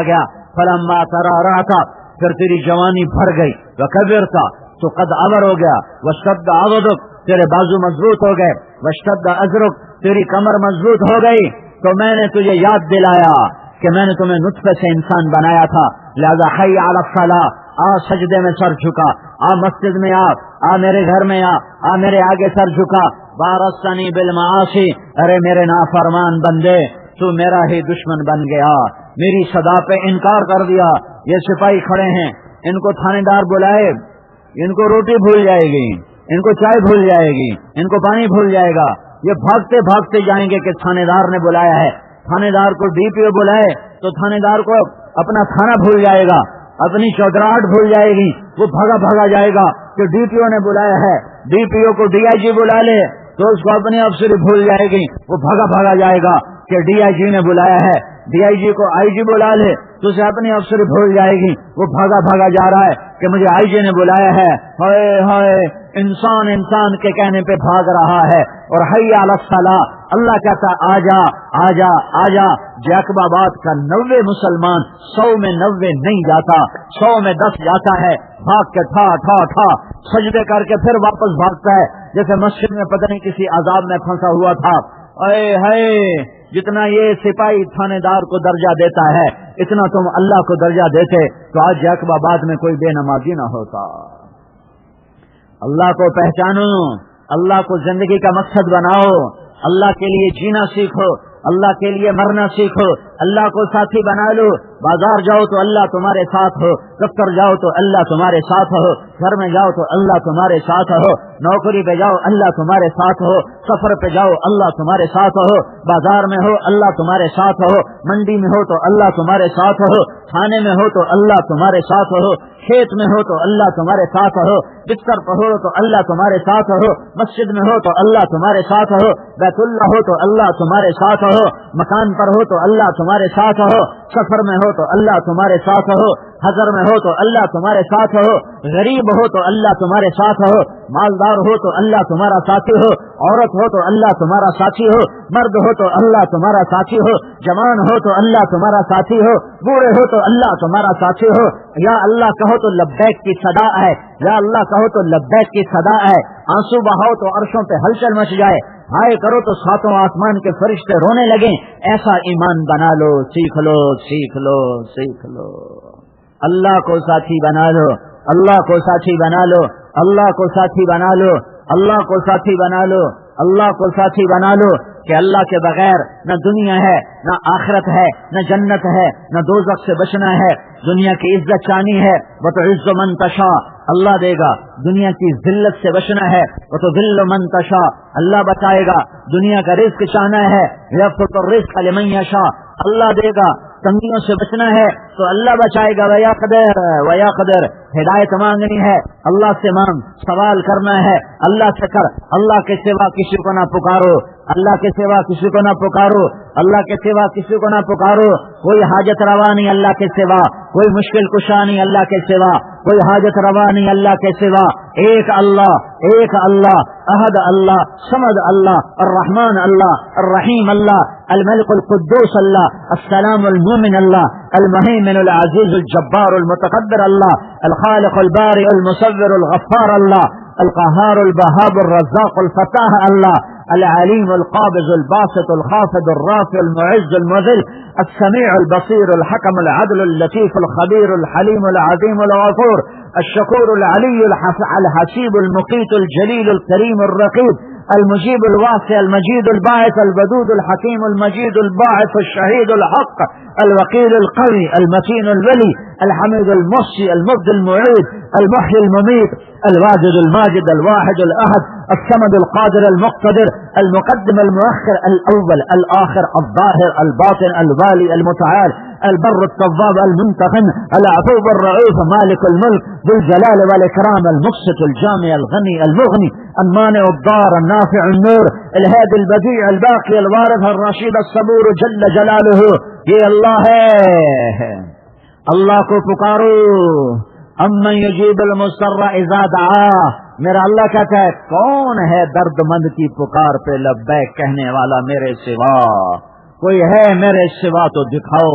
گیا۔ فلما ترعرعت، پھر تیری جوانی بھر گئی، وکبرت، تو قد عور ہو گیا، واشتد عضدک، تیرے بازو مضبوط ہو گئے، واشتد ازرک، تیری کمر مضبوط ہو گئی، تو میں نے تجھے یاد دلایا کہ میں نے تمہیں نطفے سے انسان بنایا تھا، لہذا حی علی الصلاۃ، آ سجدے میں سر جھکا، آ مسجد میں آ میرے گھر میں آ میرے آگے سر جھکا۔ وارثنی بالمعاصی، ارے میرے نافرمان بندے تو میرا ہی دشمن بن گیا، میری صدا پہ انکار کر دیا۔ یہ سپاہی کھڑے ہیں، ان کو تھانے دار بلائے، ان کو روٹی بھول جائے گی، ان کو چائے بھول جائے گی، ان کو پانی بھول جائے گا، یہ بھاگتے جائیں گے کہ تھانے دار نے بلایا ہے۔ تھانے دار کو ڈی پی او بلائے تو تھانے دار کو اپنا تھانہ بھول جائے گا، اپنی چودراہٹ بھول جائے گی، وہ بھاگا جائے گا کہ ڈی پی او نے بلایا ہے۔ ڈی پی او کو ڈی آئی جی بلا لے تو اس کو اپنی افسری بھول جائے گی، وہ بھاگا جائے گا کہ ڈی آئی جی نے بلایا ہے۔ ڈی آئی جی کو آئی جی بلا لے تو اسے اپنی افسر بھول جائے گی. وہ بھاگا بھاگا جا رہا ہے کہ مجھے آئی جی نے بلایا ہے. ہائے ہائے انسان انسان کے کہنے پہ بھاگ رہا ہے. اور حی علی الصلاۃ اللہ کہتا آجا آجا آجا. جیکب آباد کا 90 مسلمان 100 میں 90 نہیں جاتا, 100 میں 10 جاتا ہے. بھاگ کے ٹھا ٹھا ٹھا سجدے کر کے پھر واپس بھاگتا ہے جیسے مسجد میں پتہ نہیں کسی عذاب میں پھنسا ہوا تھا. اے ہے جتنا یہ سپاہی تھانے دار کو درجہ دیتا ہے اتنا تم اللہ کو درجہ دیتے تو آج جیکب آباد میں کوئی بے نمازی نہ ہوتا. اللہ کو پہچانو, اللہ کو زندگی کا مقصد بناؤ, اللہ کے لیے جینا سیکھو, اللہ کے لیے مرنا سیکھو, اللہ کو ساتھی بنا لو. بازار جاؤ تو اللہ تمہارے ساتھ ہو, دفتر جاؤ تو اللہ تمہارے ساتھ ہو, گھر میں جاؤ تو اللہ تمہارے ساتھ ہو, نوکری پہ جاؤ اللہ تمہارے ساتھ ہو, سفر پہ جاؤ اللہ تمہارے ساتھ ہو, بازار میں ہو اللہ تمہارے ساتھ ہو, منڈی میں ہو تو اللہ تمہارے ساتھ ہو, کھانے میں ہو تو اللہ تمہارے ساتھ ہو, کھیت میں ہو تو اللہ تمہارے ساتھ ہو, بستر پر ہو تو اللہ تمہارے ساتھ ہو, مسجد میں ہو تو اللہ تمہارے ساتھ ہو, بیت اللہ ہو تو اللہ تمہارے ساتھ ہو, مکان پر ہو تو اللہ تمہارے ساتھ ہو, سفر میں ہو تو اللہ تمہارے ساتھ ہو, حضر میں ہو تو اللہ تمہارے ساتھ ہو, غریب ہو تو اللہ تمہارے ساتھ ہو, مالدار ہو تو اللہ تمہارا ساتھی ہو, عورت ہو تو اللہ تمہارا ساتھی ہو, مرد ہو تو اللہ تمہارا ساتھی ہو, جوان ہو تو اللہ تمہارا ساتھی ہو, بوڑھے ہو تو اللہ تمہارا ساتھی ہو. یا اللہ کہو تو لبیک کی صدا ہے, یا اللہ کہو تو لبیک کی صدا ہے. آنسو بہاؤ تو عرشوں پہ ہلچل مچ جائے, ہائے کرو تو ساتوں آسمان کے فرشتے رونے لگیں. ایسا ایمان بنا لو, سیکھ لو سیکھ لو سیکھ لو. اللہ کو ساتھی بنا لو, اللہ کو ساتھی بنا لو, اللہ کو ساتھی بنا لو, اللہ کو ساتھی بنا لو, اللہ کو ساتھی بنا لو. کہ اللہ کے بغیر نہ دنیا ہے, نہ آخرت ہے, نہ جنت ہے, نہ دوزخ سے بچنا ہے. دنیا کی عزت چانی ہے وتعز من تشاء, اللہ دے گا. دنیا کی ذلت سے بچنا ہے وتذل من تشاء, اللہ بچائے گا. دنیا کا رزق چاہنا ہے یبسط الرزق لمن یشاء, اللہ دے گا. تنگیوں سے بچنا ہے تو اللہ بچائے گا. ویا قدر ویا قدر, ہدایت مانگنی ہے اللہ سے مانگ, سوال کرنا ہے اللہ سے کر. اللہ کے سوا کسی کو نہ پکارو, اللہ کے سوا کسی کو نہ پکارو, اللہ کے سوا کسی کو نہ پکارو. کوئی حاجت روا نہیں اللہ کے سوا, کوئی مشکل کشا نہیں اللہ کے سوا, کوئی حاجت روا نہیں اللہ کے سوا. ایک اللہ, ایک اللہ, احد اللہ, صمد اللہ, الرحمن اللہ, الرحیم اللہ, الملک القدوس اللہ, السلام المؤمن اللہ, المهيمن العزيز الجبار المتقدر الله, الخالق البارئ المصور الغفار الله, القهار البهاب الرزاق الفتاح الله, العليم القابض الباسط الخافض الرافع المعز المذل, السميع البصير الحكم العدل اللطيف الخبير الحليم العظيم الغفور, الشكور العلي الحسيب المقيت الجليل الكريم الرقيب, المجيب الواسع المجيد الباعث الودود الحكيم المجيد الباعث الشهيد الحق, الوكيل القوي المتين الولي, الحميد المحصي المبدي المعيد, المحيي المميت, الواجد الماجد الواحد الأحد, الصمد القادر المقتدر, المقدم المؤخر, الأول الآخر, الظاهر الباطن, الوالي المتعال, البر التواب المنتقم, العفو الرؤوف, مالك الملك ذو الجلال والإكرام, المقسط الجامع الغني المغني, المانع الضار النافع النور, الهادي البديع الباقي الوارث الرشيد الصبور جل جلاله. یہ اللہ ہے, اللہ کو پکارو. امن یجیب المضطر اذا دعا, میرا اللہ کہتا ہے کون ہے درد مند کی پکار پہ لبیک کہنے والا میرے سوا؟ کوئی ہے میرے سوا تو دکھاؤ.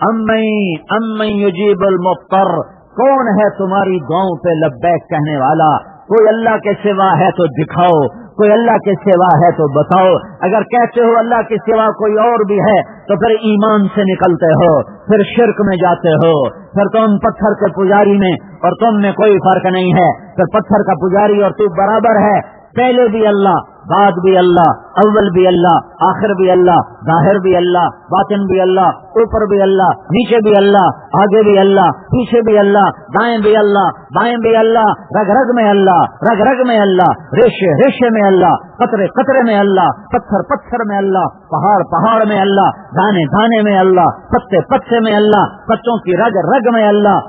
امن یجیب المضطر, کون ہے تمہاری دعاؤں پہ لبیک کہنے والا؟ کوئی اللہ کے سوا ہے تو دکھاؤ, کوئی اللہ کے سوا ہے تو بتاؤ. اگر کہتے ہو اللہ کے سوا کوئی اور بھی ہے تو پھر ایمان سے نکلتے ہو, پھر شرک میں جاتے ہو, پھر تم پتھر کے پجاری میں اور تم میں کوئی فرق نہیں ہے. پھر پتھر کا پجاری اور تو برابر ہے. پہلے بھی اللہ, بعد بھی اللہ, اول بھی اللہ, آخر بھی اللہ, ظاہر بھی اللہ, باطن بھی اللہ, اوپر بھی اللہ, نیچے بھی اللہ, آگے بھی اللہ, پیچھے بھی اللہ, دائیں بھی اللہ, بائیں بھی اللہ, رگ رگ میں اللہ, رگ رگ میں اللہ, ریشے ریشے میں اللہ, قطرے قطرے میں اللہ, پتھر پتھر میں اللہ, پہاڑ پہاڑ میں اللہ, دانے دانے میں اللہ, پتے پتے میں اللہ, پتوں کی رگ رگ میں اللہ,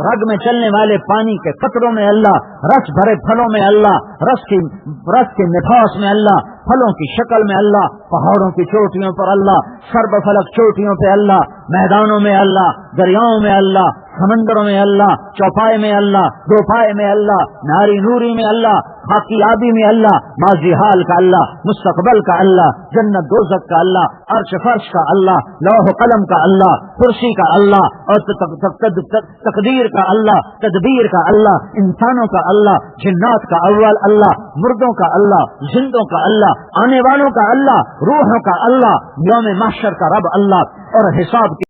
رگ میں چلنے والے پانی کے قطروں میں اللہ، رس بھرے پھلوں میں اللہ، رس کے مٹھاس میں اللہ، پھلوں کی شکل میں اللہ، پہاڑوں کی چوٹیوں پر اللہ، سرب فلک چوٹیوں پہ اللہ، میدانوں میں اللہ، دریاؤں میں اللہ، سمندروں میں اللہ، چوپائے میں اللہ، دوپائے میں اللہ، ناری نوری میں اللہ، خاکی آبی میں اللہ، ماضی حال کا اللہ، مستقبل کا اللہ، جنت دوزخ کا اللہ، عرش فرش کا اللہ، لوح قلم کا اللہ، کرسی کا اللہ، اور تقدیر کا اللہ، تدبیر کا اللہ، انسانوں کا اللہ، جنات کا اول اللہ، مردوں کا اللہ، زندوں کا اللہ، آنے والوں کا اللہ، روحوں کا اللہ، یوم محشر کا رب اللہ، اور حساب